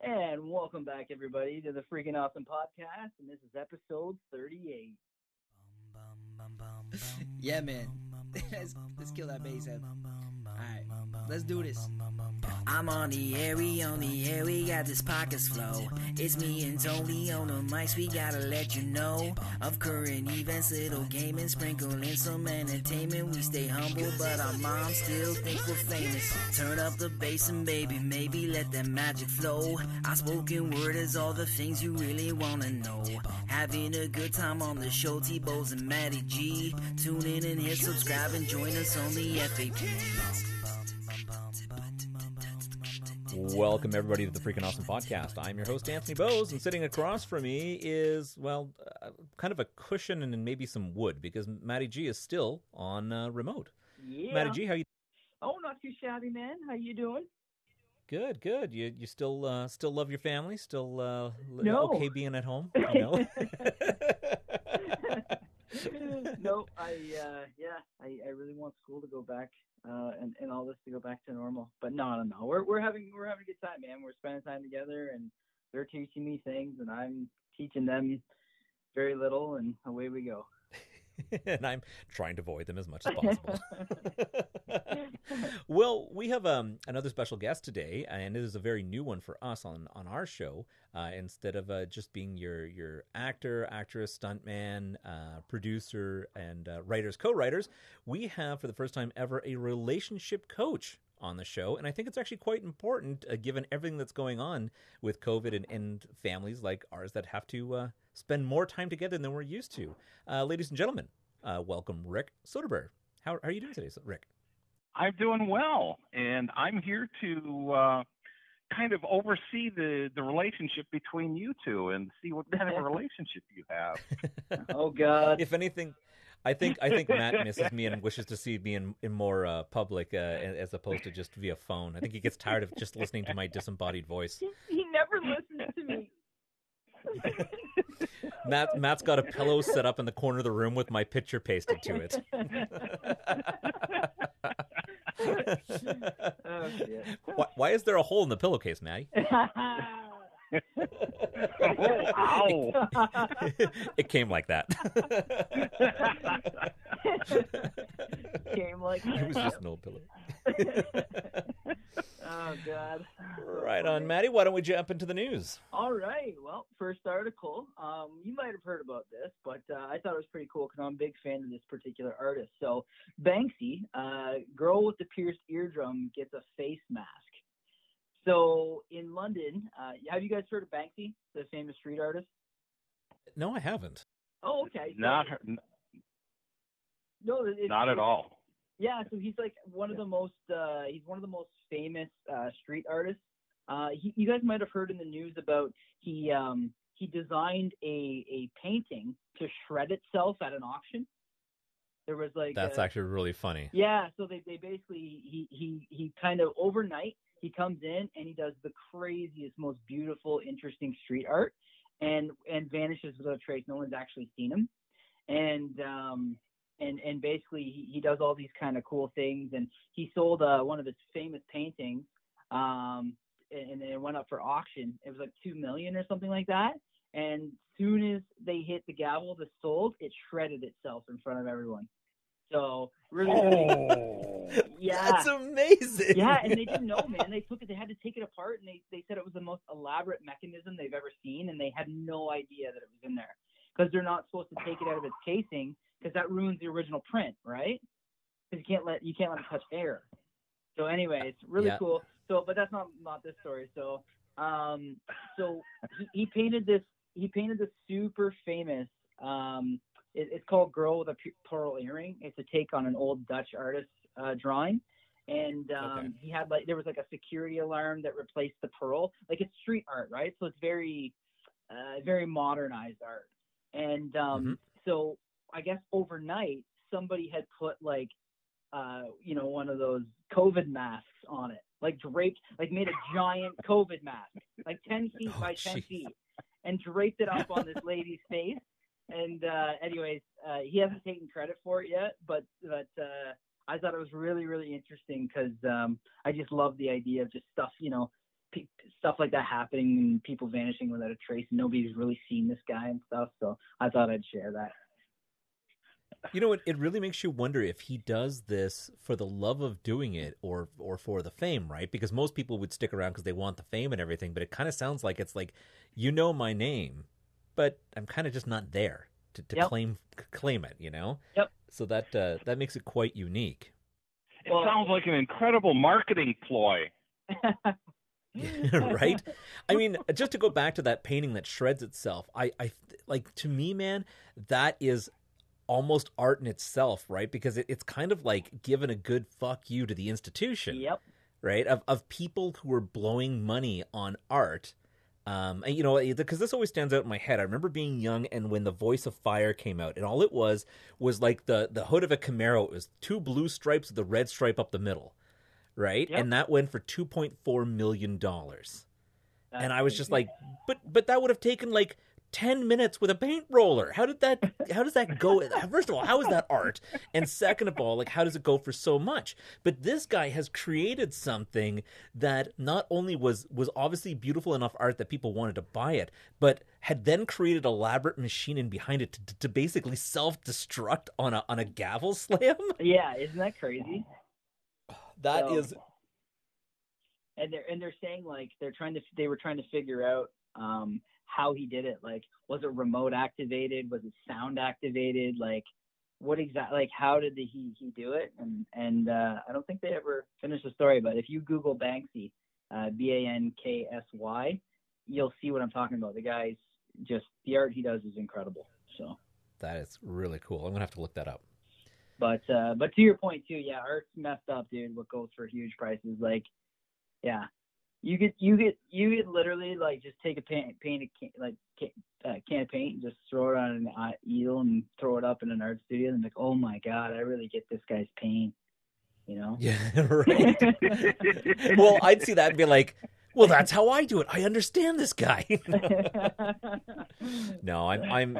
And welcome back, everybody, to the Freaking Awesome Podcast. And this is episode 38. Yeah, man. let's kill that bass head. Alright, let's do this. I'm on the air, we got this podcast flow. It's me and Tony on the mics, we gotta let you know of current events, little gaming, sprinkling some entertainment. We stay humble, but our moms still think we're famous. Turn up the bass and baby, maybe let that magic flow. Our spoken word is all the things you really wanna know. Having a good time on the show, T-Bows and Matty G. Tune in and hit subscribe and join us on the FAP. Welcome, everybody, to the Freaking Awesome Podcast. I'm your host, Anthony Bowes, and sitting across from me is, kind of a cushion and maybe some wood, because Matty G is still on remote. Yeah. Matty G, how you? Oh, not too shabby, man. How you doing? Good, good. You still love your family? Still No. okay being at home? You know? No, I really want school to go back, and all this to go back to normal. But no. We're having a good time, man. We're spending time together, and they're teaching me things, and I'm teaching them very little, and away we go. And I'm trying to avoid them as much as possible. Well, we have another special guest today, and it is a very new one for us on our show. Instead of just being your actor, actress, stuntman, producer, and writers, co-writers, we have, for the first time ever, a relationship coach on the show. And I think it's actually quite important, given everything that's going on with COVID and families like ours that have to spend more time together than we're used to. Ladies and gentlemen, welcome Rick Soetebier. How are you doing today, Rick? I'm doing well, and I'm here to kind of oversee the relationship between you two and see what kind of a relationship you have. Oh, God. If anything, I think Matt misses me and wishes to see me in more public as opposed to just via phone. I think he gets tired of just listening to my disembodied voice. He never listens to me. Matt's got a pillow set up in the corner of the room with my picture pasted to it. Oh, shit. Why is there a hole in the pillowcase, Matty? Ow! It came like that. Came like that. It was just an old pillow. Oh, God. Right on, Matty. Why don't we jump into the news? All right. Well, first article. You might have heard about this, but I thought it was pretty cool because I'm a big fan of this particular artist. So, Banksy, girl with the pierced eardrum, gets a face mask. So, in London, have you guys heard of Banksy, the famous street artist? No, I haven't. Oh, okay. So, Not at all. Yeah, so he's like one of the most famous street artists. You guys might have heard in the news about he designed a painting to shred itself at an auction. There was That's actually really funny. Yeah, so they basically he kind of overnight he comes in and he does the craziest, most beautiful, interesting street art and vanishes without a trace. No one's actually seen him. And basically he does all these kind of cool things, and he sold one of his famous paintings, and it went up for auction. It was like $2 million or something like that. And soon as they hit the gavel to sold, it shredded itself in front of everyone. So really, yeah, that's amazing. Yeah, and they didn't know, man. They had to take it apart, and they said it was the most elaborate mechanism they've ever seen, and they had no idea that it was in there because they're not supposed to take it out of its casing, because that ruins the original print, right? Because you can't let it touch air. So anyway, it's really cool. So, but that's not this story. So, he painted this super famous. It's called "Girl with a Pearl Earring." It's a take on an old Dutch artist drawing, and he had there was a security alarm that replaced the pearl. Like, it's street art, right? So it's very, very modernized art, and so. I guess overnight somebody had put one of those COVID masks on it, made a giant COVID mask, 10 feet by 10 feet, and draped it up on this lady's face. And anyways, he hasn't taken credit for it yet, but I thought it was really, really interesting because I just love the idea of just stuff, stuff like that happening and people vanishing without a trace. And nobody's really seen this guy and stuff. So I thought I'd share that. You know, it really makes you wonder if he does this for the love of doing it or for the fame, right? Because most people would stick around because they want the fame and everything, but it kind of sounds like it's like, you know my name, but I'm kind of just not there to Yep. claim it, you know? Yep. So that makes it quite unique. It sounds like an incredible marketing ploy. Right? I mean, just to go back to that painting that shreds itself, I like, to me, man, that is almost art in itself, right? Because it's kind of like giving a good fuck you to the institution. Yep. Right? Of people who are blowing money on art. And you know, because this always stands out in my head. I remember being young and when The Voice of Fire came out, and all it was like the hood of a Camaro. It was 2 blue stripes with the red stripe up the middle. Right? Yep. And that went for $2.4 million. And I was just crazy. like, but that would have taken like 10 minutes with a paint roller. How does that go? First of all, how is that art? And second of all, like, how does it go for so much? But this guy has created something that not only was obviously beautiful enough art that people wanted to buy it, but had then created elaborate machining behind it to basically self-destruct on a gavel slam. Yeah, isn't that crazy? That is. And they're saying like they were trying to figure out how he did it. Like, was it remote activated? Was it sound activated? Like, what exactly? Like, how did he do it? And I don't think they ever finished the story. But if you Google Banksy, Banksy, you'll see what I'm talking about. The guy's just, the art he does is incredible. So that is really cool. I'm gonna have to look that up. But to your point too, yeah, art's messed up, dude. What goes for huge prices? Like, yeah, you get literally like just take a can of paint and just throw it on an easel and throw it up in an art studio and like, oh my god, I really get this guy's pain, you know? Yeah, right. Well, I'd see that and be like, well, that's how I do it. I understand this guy. No, I'm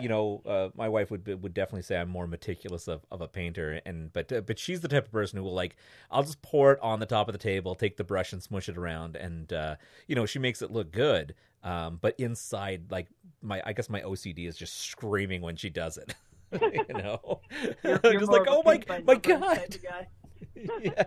my wife would definitely say I'm more meticulous of a painter, but she's the type of person who will, like, I'll just pour it on the top of the table, take the brush and smush it around, and she makes it look good. But inside, like, I guess my OCD is just screaming when she does it. You're just more like, of a oh my paint by numbers god. type of guy. Yeah.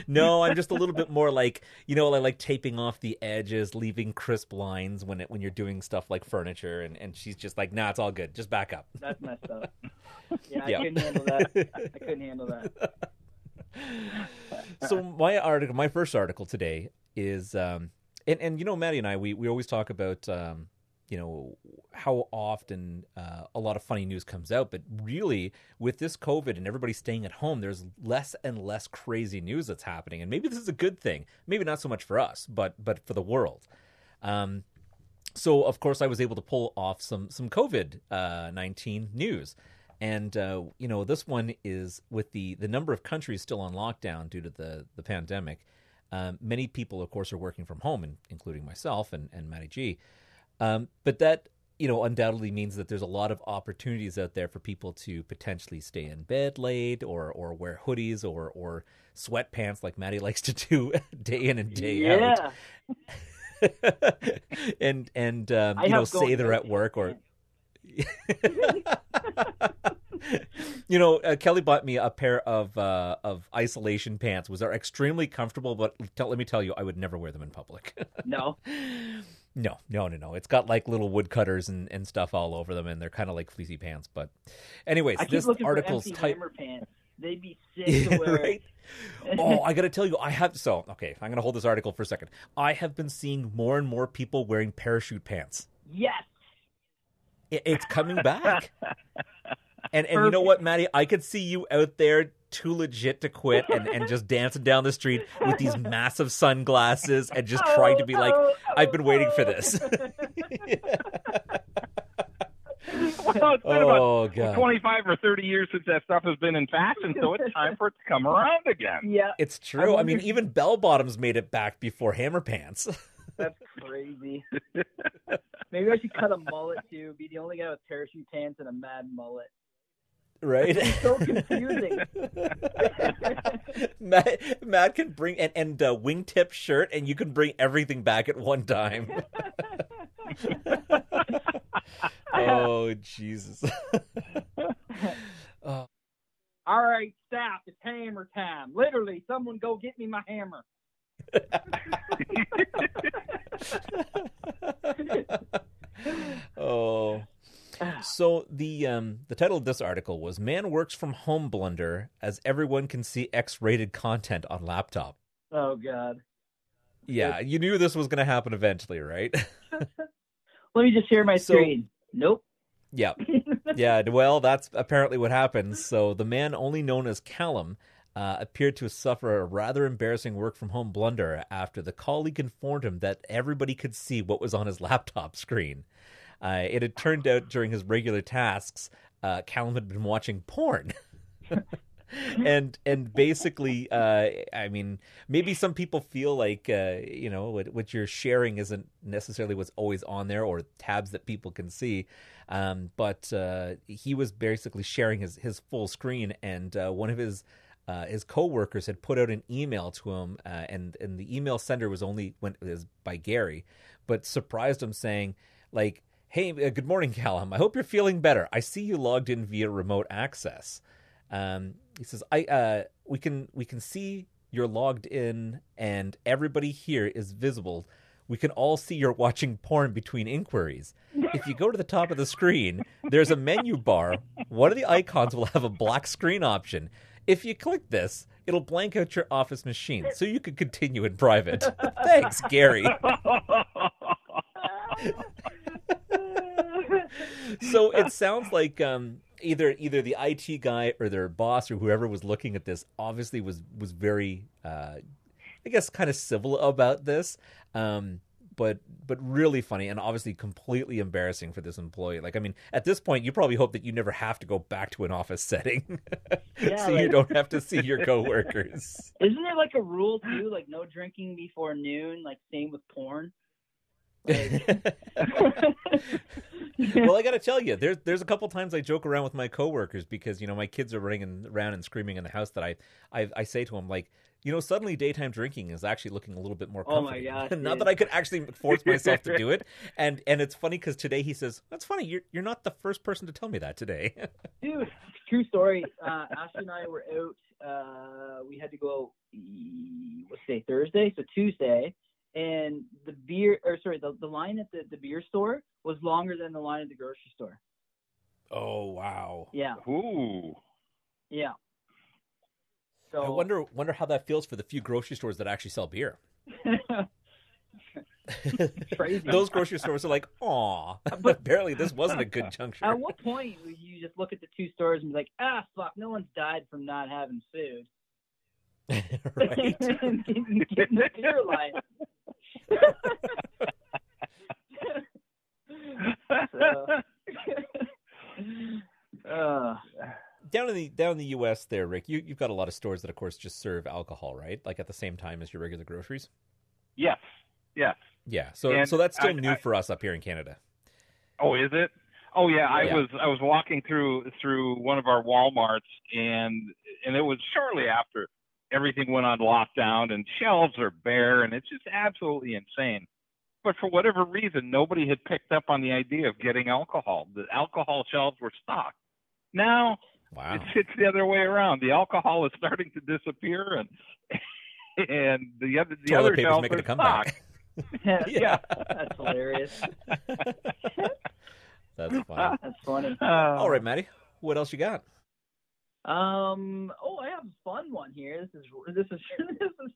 No, I'm just a little bit more like, like taping off the edges, leaving crisp lines when you're doing stuff like furniture, and she's just like, nah, it's all good. Just back up. That's messed up. Yeah, I couldn't handle that. So my first article today is, and Maddie and I, we always talk about, how often a lot of funny news comes out, but really with this COVID and everybody staying at home, there's less and less crazy news that's happening. And maybe this is a good thing. Maybe not so much for us, but for the world. So of course I was able to pull off some COVID-19 news. And, this one is with the number of countries still on lockdown due to the pandemic. Many people, of course, are working from home, including myself and Matty G. But that, undoubtedly means that there's a lot of opportunities out there for people to potentially stay in bed late or wear hoodies or sweatpants like Matty likes to do day in and day out. and say they're at work or... Kelly bought me a pair of isolation pants, which are extremely comfortable, but let me tell you, I would never wear them in public. No. No. It's got like little woodcutters and stuff all over them, and they're kind of like fleecy pants. But anyways, this article's type. Pants. They'd be sick to wear. Right? Oh, I got to tell you, I'm going to hold this article for a second. I have been seeing more and more people wearing parachute pants. Yes. It's coming back. And you know what, Maddie? I could see you out there too legit to quit and just dancing down the street with these massive sunglasses and just trying to be like, I've been waiting for this. Well, it's been about 25 or 30 years since that stuff has been in fashion, so it's time for it to come around again. Yeah. It's true. I mean, even bell bottoms made it back before hammer pants. That's crazy. Maybe I should cut a mullet too. Be the only guy with parachute pants and a mad mullet. Right? It's so confusing. Matt can bring and wingtip shirt, and you can bring everything back at one time. Oh, Jesus. All right, staff, it's hammer time. Literally, someone go get me my hammer. Oh. So the title of this article was "Man Works from Home Blunder as Everyone Can See X-Rated Content on Laptop." Oh, God. Yeah, you knew this was going to happen eventually, right? Let me just share my screen. Nope. Yeah. Yeah, well, that's apparently what happens. So the man, only known as Callum, appeared to suffer a rather embarrassing work-from-home blunder after the colleague informed him that everybody could see what was on his laptop screen. It had turned out during his regular tasks, Callum had been watching porn. and basically, I mean, maybe some people feel like, what you're sharing isn't necessarily what's always on there or tabs that people can see. But he was basically sharing his full screen, and one of his coworkers had put out an email to him, and the email sender was by Gary, but surprised him saying, like, "Hey, good morning, Callum. I hope you're feeling better. I see you logged in via remote access." He says, we can see you're logged in, and everybody here is visible. We can all see you're watching porn between inquiries. If you go to the top of the screen, there's a menu bar. One of the icons will have a black screen option. If you click this, it'll blank out your office machine, so you can continue in private. Thanks, Gary. So it sounds like either the IT guy or their boss or whoever was looking at this obviously was very, I guess, kind of civil about this, but really funny and obviously completely embarrassing for this employee. Like, I mean, at this point, you probably hope that you never have to go back to an office setting, so you don't have to see your coworkers. Isn't there like a rule too, like no drinking before noon, like same with porn? Like... Well, I got to tell you, there's a couple times I joke around with my coworkers because, my kids are running around and screaming in the house that I say to them, like, suddenly daytime drinking is actually looking a little bit more comfortable. Oh my gosh! Not that I could actually force myself to do it, and it's funny because today he says, "That's funny. You're not the first person to tell me that today." Dude, true story. Ashley and I were out. We had to go. Let's say Thursday, so Tuesday. And the line at the beer store was longer than the line at the grocery store. Oh, wow. Yeah. Ooh. Yeah. So I wonder how that feels for the few grocery stores that actually sell beer. Crazy. Those grocery stores are like, aw, apparently this wasn't a good juncture. At what point would you just look at the two stores and be like, fuck, no one's died from not having food? Right. And get in the beer line. Down in the U.S. there, Rick, you've got a lot of stores that, of course, just serve alcohol, right? Like at the same time as your regular groceries? Yes. Yeah, so that's still new for us up here in Canada. Oh, is it? Oh, yeah. Yeah. I was walking through one of our Walmarts, and it was shortly after everything went on lockdown, and shelves are bare, and it's just absolutely insane. But for whatever reason, nobody had picked up on the idea of getting alcohol. The alcohol shelves were stocked. Now, wow. It's the other way around. The alcohol is starting to disappear, and the other shelves making are a comeback. Yeah, that's hilarious. That's funny. That's funny. All right, Maddie, what else you got? I have a fun one here. This is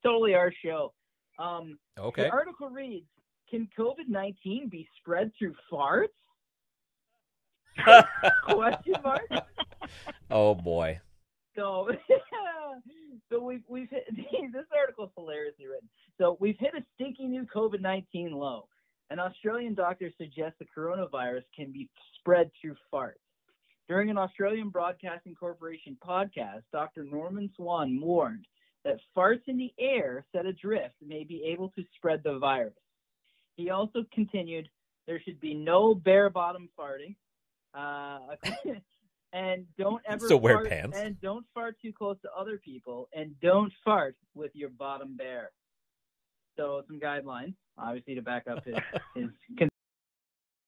totally our show. Okay. The article reads, "Can COVID-19 be spread through farts?" Question mark. Oh boy. So we've hit, this article is hilariously written. So we've hit a stinky new COVID-19 low. An Australian doctor suggests the coronavirus can be spread through farts. During an Australian Broadcasting Corporation podcast, Dr. Norman Swan warned that farts in the air set adrift may be able to spread the virus. He also continued, there should be no bare-bottom farting. And don't ever Still wear fart, pants. and don't fart too close to other people, and don't fart with your bottom bare. So some guidelines, obviously, to back up his